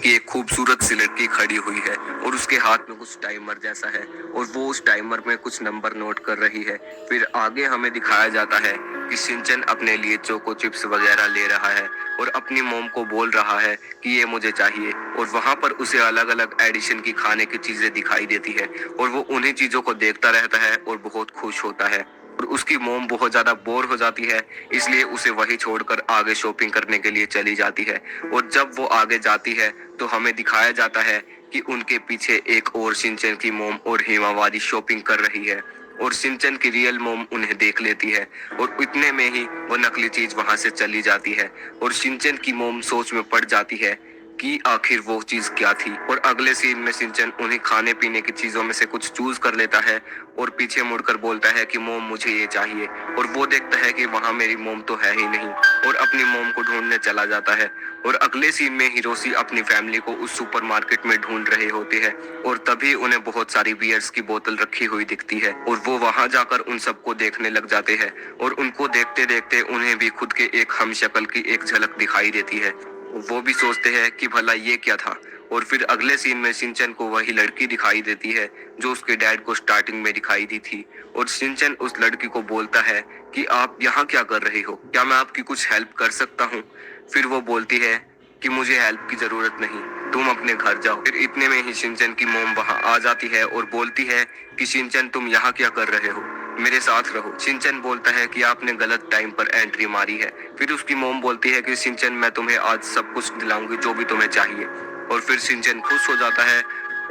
कि एक खूबसूरत सी लड़की खड़ी हुई है और उसके हाथ में कुछ टाइमर जैसा है और वो उस टाइमर में कुछ नंबर नोट कर रही है। फिर आगे हमें दिखाया जाता है कि शिनचैन अपने लिए चोको चिप्स वगैरह ले रहा है और अपनी मॉम को बोल रहा है कि ये मुझे चाहिए, और वहां पर उसे अलग अलग एडिशन की खाने की चीजें दिखाई देती है और वो उन्हीं चीजों को देखता रहता है और बहुत खुश होता है। और उसकी मोम बहुत ज्यादा बोर हो जाती है, इसलिए उसे वही छोड़कर आगे शॉपिंग करने के लिए चली जाती है। और जब वो आगे जाती है तो हमें दिखाया जाता है कि उनके पीछे एक और शिनचैन की मोम और हिमावारी शॉपिंग कर रही है और शिनचैन की रियल मोम उन्हें देख लेती है और इतने में ही वो नकली चीज वहां से चली जाती है और शिनचैन की मोम सोच में पड़ जाती है कि आखिर वो चीज क्या थी। और अगले सीन में शिनचैन उन्हें खाने पीने की चीजों में से कुछ चूज कर लेता है और पीछे मुड़कर बोलता है कि मोम मुझे ये चाहिए, और वो देखता है कि वहां मेरी मोम तो है ही नहीं और अपनी मोम को ढूंढने चला जाता है। और अगले सीन में हिरोशी अपनी फैमिली को उस सुपरमार्केट में ढूंढ रहे होते हैं और तभी उन्हें बहुत सारी बियर्स की बोतल रखी हुई दिखती है और वो वहां जाकर उन सबको देखने लग जाते हैं और उनको देखते देखते उन्हें भी खुद के एक हमशक्ल की एक झलक दिखाई देती है। वो भी सोचते हैं कि भला ये क्या था। और फिर अगले सीन में शिनचैन को वही लड़की दिखाई देती है जो उसके डैड को स्टार्टिंग में दिखाई दी थी और शिनचैन उस लड़की को बोलता है कि आप यहाँ क्या कर रहे हो, क्या मैं आपकी कुछ हेल्प कर सकता हूँ। फिर वो बोलती है कि मुझे हेल्प की जरूरत नहीं, तुम अपने घर जाओ। फिर इतने में ही शिनचैन की मोम वहां आ जाती है और बोलती है कि शिनचैन तुम यहाँ क्या कर रहे हो, मेरे साथ रहो। शिनचैन बोलता है कि आपने गलत टाइम पर एंट्री मारी है। फिर उसकी मोम बोलती है कि शिनचैन मैं तुम्हें आज सब कुछ दिलाऊंगी जो भी तुम्हें चाहिए। और फिर शिनचैन खुश हो जाता है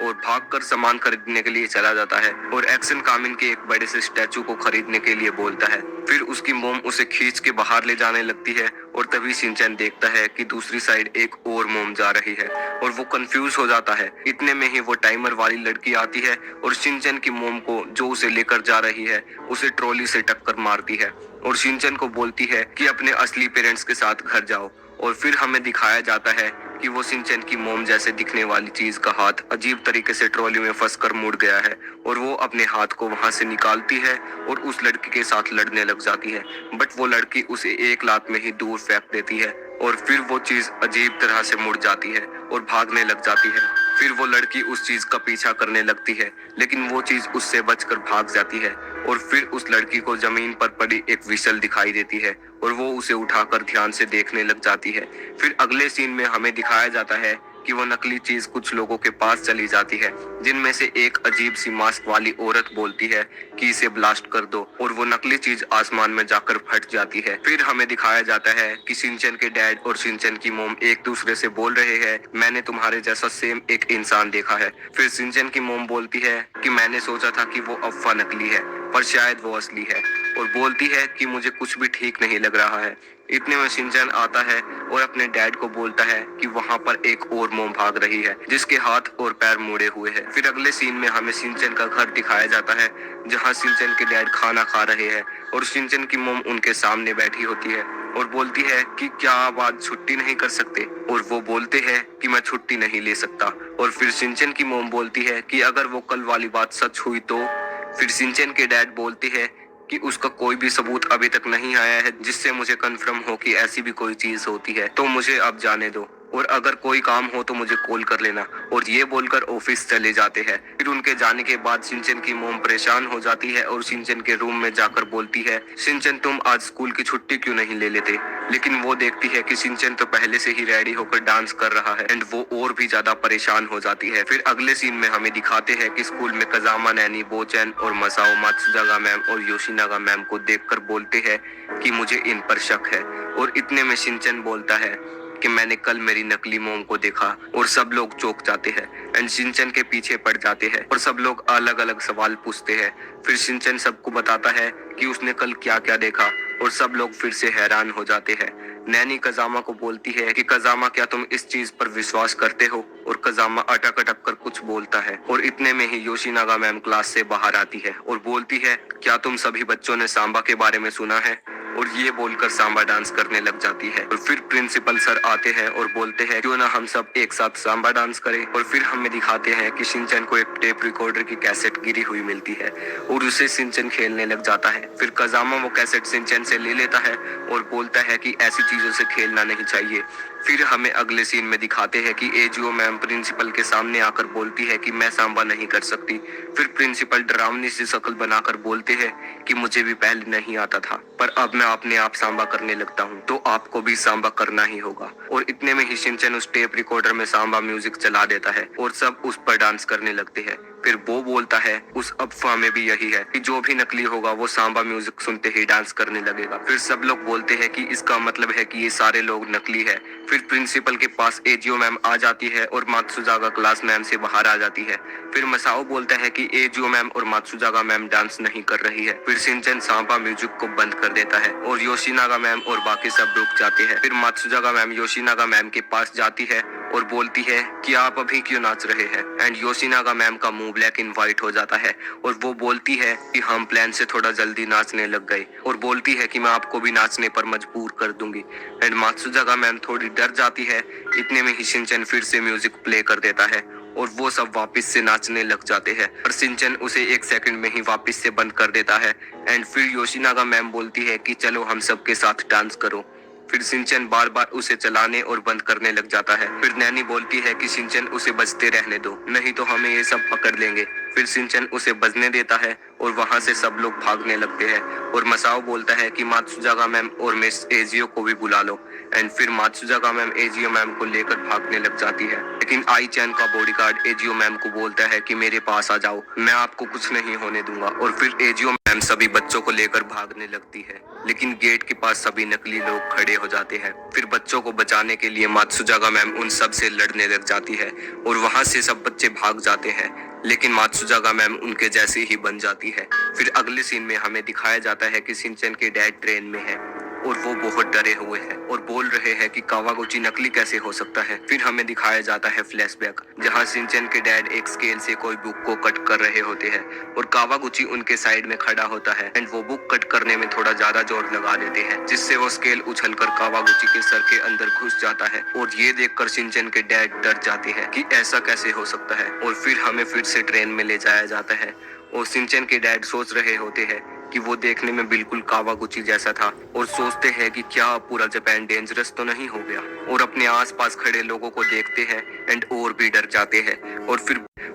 और भागकर सामान खरीदने के लिए चला जाता है और एक्शन कामिन के एक बड़े से स्टैचू को खरीदने के लिए बोलता है। फिर उसकी मोम उसे खींच के बाहर ले जाने लगती है और तभी शिनचैन देखता है कि दूसरी साइड एक और मोम जा रही है और वो कंफ्यूज हो जाता है। इतने में ही वो टाइमर वाली लड़की आती है और शिनचैन की मोम को जो उसे लेकर जा रही है उसे ट्रॉली से टक्कर मारती है और शिनचैन को बोलती है कि अपने असली पेरेंट्स के साथ घर जाओ। और फिर हमें दिखाया जाता है कि वो शिनचैन की मोम जैसे दिखने वाली चीज का हाथ अजीब तरीके से ट्रॉली में फंसकर मुड़ गया है और वो अपने हाथ को वहां से निकालती है और उस लड़की के साथ लड़ने लग जाती है, बट वो लड़की उसे एक लात में ही दूर फेंक देती है और फिर वो चीज अजीब तरह से मुड़ जाती है और भागने लग जाती है। फिर वो लड़की उस चीज का पीछा करने लगती है लेकिन वो चीज उससे बचकर भाग जाती है और फिर उस लड़की को जमीन पर पड़ी एक विशल दिखाई देती है और वो उसे उठाकर ध्यान से देखने लग जाती है। फिर अगले सीन में हमें दिखाया जाता है कि वो नकली चीज कुछ लोगों के पास चली जाती है जिनमें से एक अजीब सी मास्क वाली औरत बोलती है कि इसे ब्लास्ट कर दो और वो नकली चीज आसमान में जाकर फट जाती है। फिर हमें दिखाया जाता है कि शिनचैन के डैड और शिनचैन की मोम एक दूसरे से बोल रहे हैं मैंने तुम्हारे जैसा सेम एक इंसान देखा है। फिर शिनचैन की मोम बोलती है कि मैंने सोचा था कि वो अफवाह नकली है पर शायद वो असली है, और बोलती है कि मुझे कुछ भी ठीक नहीं लग रहा है। इतने में शिनचैन आता है और अपने डैड को बोलता है कि वहां पर एक और मोम भाग रही है जिसके हाथ और पैर मुड़े हुए हैं। फिर अगले सीन में हमें शिनचैन का घर दिखाया जाता है जहां शिनचैन के डैड खाना खा रहे हैं और शिनचैन की मोम उनके सामने बैठी होती है और बोलती है कि क्या आप आज छुट्टी नहीं कर सकते, और वो बोलते हैं कि मैं छुट्टी नहीं ले सकता। और फिर शिनचैन की मोम बोलती है कि अगर वो कल वाली बात सच हुई तो। फिर शिनचैन के डैड बोलते हैं कि उसका कोई भी सबूत अभी तक नहीं आया है जिससे मुझे कंफर्म हो कि ऐसी भी कोई चीज होती है, तो मुझे अब जाने दो और अगर कोई काम हो तो मुझे कॉल कर लेना। और ये बोलकर ऑफिस चले जाते हैं। फिर उनके जाने के बाद शिनचैन की मोम परेशान हो जाती है और शिनचैन के रूम में जाकर बोलती है शिनचैन तुम आज स्कूल की छुट्टी क्यों नहीं ले लेते। लेकिन वो देखती है कि शिनचैन तो पहले से ही रेडी होकर डांस कर रहा है एंड वो और भी ज्यादा परेशान हो जाती है। फिर अगले सीन में हमें दिखाते हैं कि स्कूल में कजामा नैनी बोचैन और मसाओ मात्सुजागा मैम और योशिनागा मैम को देखकर बोलते हैं कि मुझे इन पर शक है। और इतने में शिनचैन बोलता है कि मैंने कल मेरी नकली मोम को देखा, और सब लोग चौंक जाते हैं एंड शिनचैन के पीछे पड़ जाते हैं और सब लोग अलग अलग सवाल पूछते हैं। फिर शिनचैन सबको बताता है कि उसने कल क्या क्या देखा और सब लोग फिर से हैरान हो जाते हैं। नैनी कजामा को बोलती है कि कजामा क्या तुम इस चीज पर विश्वास करते हो, और कजामा अटक अटक कर कुछ बोलता है। और इतने में ही योशिनागा मैम क्लास से बाहर आती है और बोलती है क्या तुम सभी बच्चों ने सांबा के बारे में सुना है, और ये बोलकर सांबा डांस करने लग जाती है। और फिर प्रिंसिपल सर आते हैं और बोलते हैं क्यों ना हम सब एक साथ सांबा डांस करें। और फिर हमें दिखाते हैं कि शिनचैन को एक टेप रिकॉर्डर की कैसेट गिरी हुई मिलती है और उसे शिनचैन खेलने लग जाता है। फिर कजामा वो कैसेट शिनचैन से ले लेता है और बोलता है कि ऐसी चीजों से खेलना नहीं चाहिए। फिर हमें अगले सीन में दिखाते हैं कि एजीओ मैम प्रिंसिपल के सामने आकर बोलती है कि मैं सांबा नहीं कर सकती। फिर प्रिंसिपल डरावनी सी शक्ल बनाकर बोलते हैं कि मुझे भी पहले नहीं आता था, पर अब मैं अपने आप सांबा करने लगता हूँ, तो आपको भी सांबा करना ही होगा। और इतने में ही शिनचैन उस टेप रिकॉर्डर में सांबा म्यूजिक चला देता है और सब उस पर डांस करने लगते हैं। फिर वो बोलता है उस अफवाह में भी यही है कि जो भी नकली होगा वो सांबा म्यूजिक सुनते ही डांस करने लगेगा। फिर सब लोग बोलते हैं कि इसका मतलब है कि ये सारे लोग नकली है। फिर प्रिंसिपल के पास एजीओ मैम आ जाती है और मात्सुजागा क्लास मैम से बाहर आ जाती है। फिर मसाओ बोलता है कि एजीओ मैम और मात्सुजागा मैम डांस नहीं कर रही है। फिर शिनचैन सांबा म्यूजिक को बंद कर देता है और योशिनागा मैम और बाकी सब रुक जाते हैं। फिर मात्सुजागा मैम योशिनागा मैम के पास जाती है और बोलती है कि आप अभी क्यों नाच रहे हैं। एंड योशिनागा मैम का मुंह ब्लैक एंड व्हाइट हो जाता है और वो बोलती है कि हम प्लान से थोड़ा जल्दी नाचने लग गए, और बोलती है कि मैं आपको भी नाचने पर मजबूर कर दूंगी। एंड मात्सुजागा मैम थोड़ी डर जाती है। इतने में ही शिनचैन फिर से म्यूजिक प्ले कर देता है और वो सब वापस से नाचने लग जाते हैं, पर शिनचैन उसे 1 सेकंड में ही वापस से बंद कर देता है। एंड फिर योशिनागा मैम बोलती है कि चलो हम सबके साथ डांस करो। फिर शिनचैन बार बार उसे चलाने और बंद करने लग जाता है। फिर नैनी बोलती है कि शिनचैन उसे बजते रहने दो, नहीं तो हमें ये सब पकड़ लेंगे। फिर शिनचैन उसे बजने देता है और वहां से सब लोग भागने लगते हैं। और मसाओ बोलता है कि मात्सुजागा मैम और मिस एजियो को भी बुला लो। एंड फिर मात्सुजागा मैम एजियो मैम को लेकर भागने लग जाती है, लेकिन आई चैन का बॉडीगार्ड एजियो मैम को बोलता है कि मेरे पास आ जाओ, मैं आपको कुछ नहीं होने दूंगा। और फिर एजियो मैम सभी बच्चों को लेकर भागने लगती है, लेकिन गेट के पास सभी नकली लोग खड़े हो जाते हैं। फिर बच्चों को बचाने के लिए मात्सुजागा मैम उन सब से लड़ने लग जाती है और वहां से सब बच्चे भाग जाते हैं, लेकिन मात्सुजागा मैम उनके जैसे ही बन जाती है। फिर अगले सीन में हमें दिखाया जाता है कि शिनचैन के डैड ट्रेन में है और वो बहुत डरे हुए हैं और बोल रहे हैं कि कावागुची नकली कैसे हो सकता है। फिर हमें दिखाया जाता है फ्लैशबैक, जहां शिनचैन के डैड एक स्केल से कोई बुक को कट कर रहे होते हैं और कावागुची उनके साइड में खड़ा होता है। एंड वो बुक कट करने में थोड़ा ज्यादा जोर लगा देते हैं, जिससे वो स्केल उछलकर कावागुची के सर के अंदर घुस जाता है। और ये देखकर शिनचैन के डैड डर जाते हैं कि ऐसा कैसे हो सकता है। और फिर हमें फिर से ट्रेन में ले जाया जाता है और शिनचैन के डैड सोच रहे होते हैं कि वो देखने में बिल्कुल कावागुची जैसा था, और सोचते हैं कि क्या पूरा जापान डेंजरस तो नहीं हो गया। और अपने आसपास खड़े लोगों को देखते हैं एंड और भी डर जाते हैं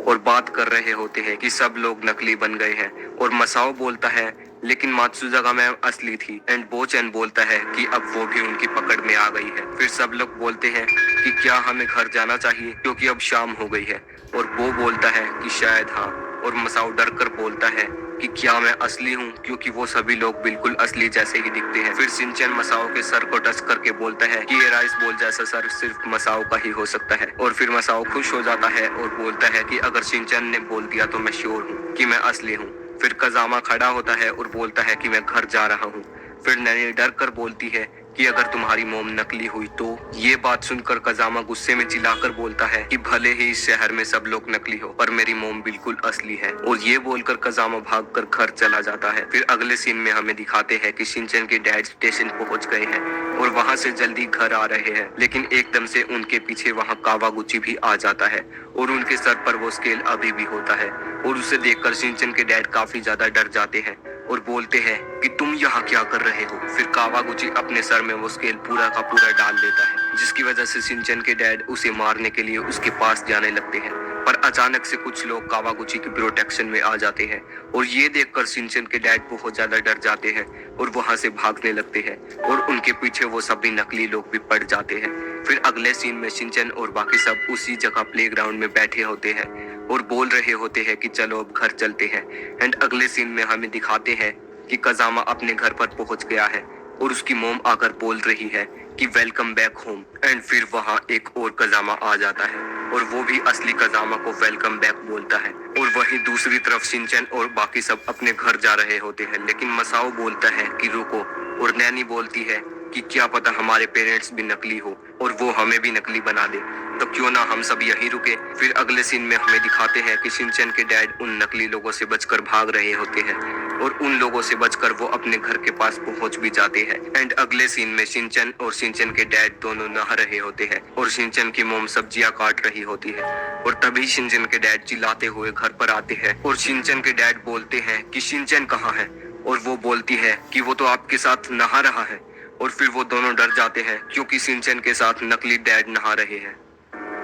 और बात कर रहे होते हैं कि सब लोग नकली बन गए हैं। और मसाओ बोलता है लेकिन मात्सुजागा मैम असली थी। एंड बोचैन बोलता है कि अब वो भी उनकी पकड़ में आ गई है। फिर सब लोग बोलते हैं कि क्या हमें घर जाना चाहिए क्योंकि अब शाम हो गई है, और वो बोलता है कि शायद हाँ। और मसाओ डर कर बोलता है कि क्या मैं असली हूँ, क्योंकि वो सभी लोग बिल्कुल असली जैसे ही दिखते हैं। फिर शिनचैन मसाओ के सर को टच करके बोलता है कि ये राइस बॉल जैसा सर सिर्फ मसाओ का ही हो सकता है। और फिर मसाओ खुश हो जाता है और बोलता है कि अगर शिनचैन ने बोल दिया तो मैं श्योर हूँ कि मैं असली हूँ। फिर कजामा खड़ा होता है और बोलता है कि मैं घर जा रहा हूँ। फिर नैनी डर कर बोलती है कि अगर तुम्हारी मोम नकली हुई तो। ये बात सुनकर कजामा गुस्से में चिल्लाकर बोलता है कि भले ही इस शहर में सब लोग नकली हो, पर मेरी मोम बिल्कुल असली है। और ये बोलकर कजामा भागकर घर चला जाता है। फिर अगले सीन में हमें दिखाते हैं कि शिनचैन के डैड स्टेशन पहुंच गए हैं और वहां से जल्दी घर आ रहे हैं, लेकिन एकदम से उनके पीछे वहां कावागुची भी आ जाता है और उनके सर पर वो स्केल अभी भी होता है। और उसे देखकर शिनचैन के डैड काफी ज्यादा डर जाते हैं और बोलते हैं कि तुम यहाँ क्या कर रहे हो। फिर कावागुची अपने सर में वो स्केल पूरा का पूरा डाल देता है, जिसकी वजह से शिनचैन के डैड उसे मारने के लिए उसके पास जाने लगते हैं। पर अचानक से कुछ लोग कावागुची की प्रोटेक्शन में आ जाते हैं और ये देखकर शिनचैन के डैड बहुत ज्यादा डर जाते हैं और वहां से भागने लगते हैं और उनके पीछे वो सभी नकली लोग भी पड़ जाते हैं। फिर अगले सीन में शिनचैन और बाकी सब उसी जगह प्लेग्राउंड में बैठे होते हैं और बोल रहे होते हैं कि चलो अब घर चलते हैं। एंड अगले सीन में हमें दिखाते हैं कि कजामा अपने घर पर पहुंच गया है और उसकी मोम आकर बोल रही है कि वेलकम बैक होम। एंड फिर वहां एक और कजामा आ जाता है और वो भी असली कजामा को वेलकम बैक बोलता है। और वहीं दूसरी तरफ शिनचैन और बाकी सब अपने घर जा रहे होते हैं, लेकिन मसाओ बोलता है कि रुको, और नैनी बोलती है कि क्या पता हमारे पेरेंट्स भी नकली हो और वो हमें भी नकली बना दे, तो क्यों ना हम सब यहीं रुके। फिर अगले सीन में हमें दिखाते हैं कि शिनचैन के डैड उन नकली लोगों से बचकर भाग रहे होते हैं और उन लोगों से बचकर वो अपने घर के पास पहुंच भी जाते हैं। एंड अगले सीन में शिनचैन और शिनचैन के डैड दोनों नहा रहे होते हैं और शिनचैन की मोम सब्जियां काट रही होती है। और तभी शिनचैन के डैड चिल्लाते हुए घर पर आते हैं और शिनचैन के डैड बोलते हैं कि शिनचैन कहाँ है, और वो बोलती है कि वो तो आपके साथ नहा रहा है। और फिर वो दोनों डर जाते हैं क्योंकि शिनचैन के साथ नकली डैड नहा रहे हैं।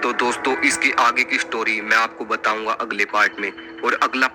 तो दोस्तों, इसकी आगे की स्टोरी मैं आपको बताऊंगा अगले पार्ट में। और अगला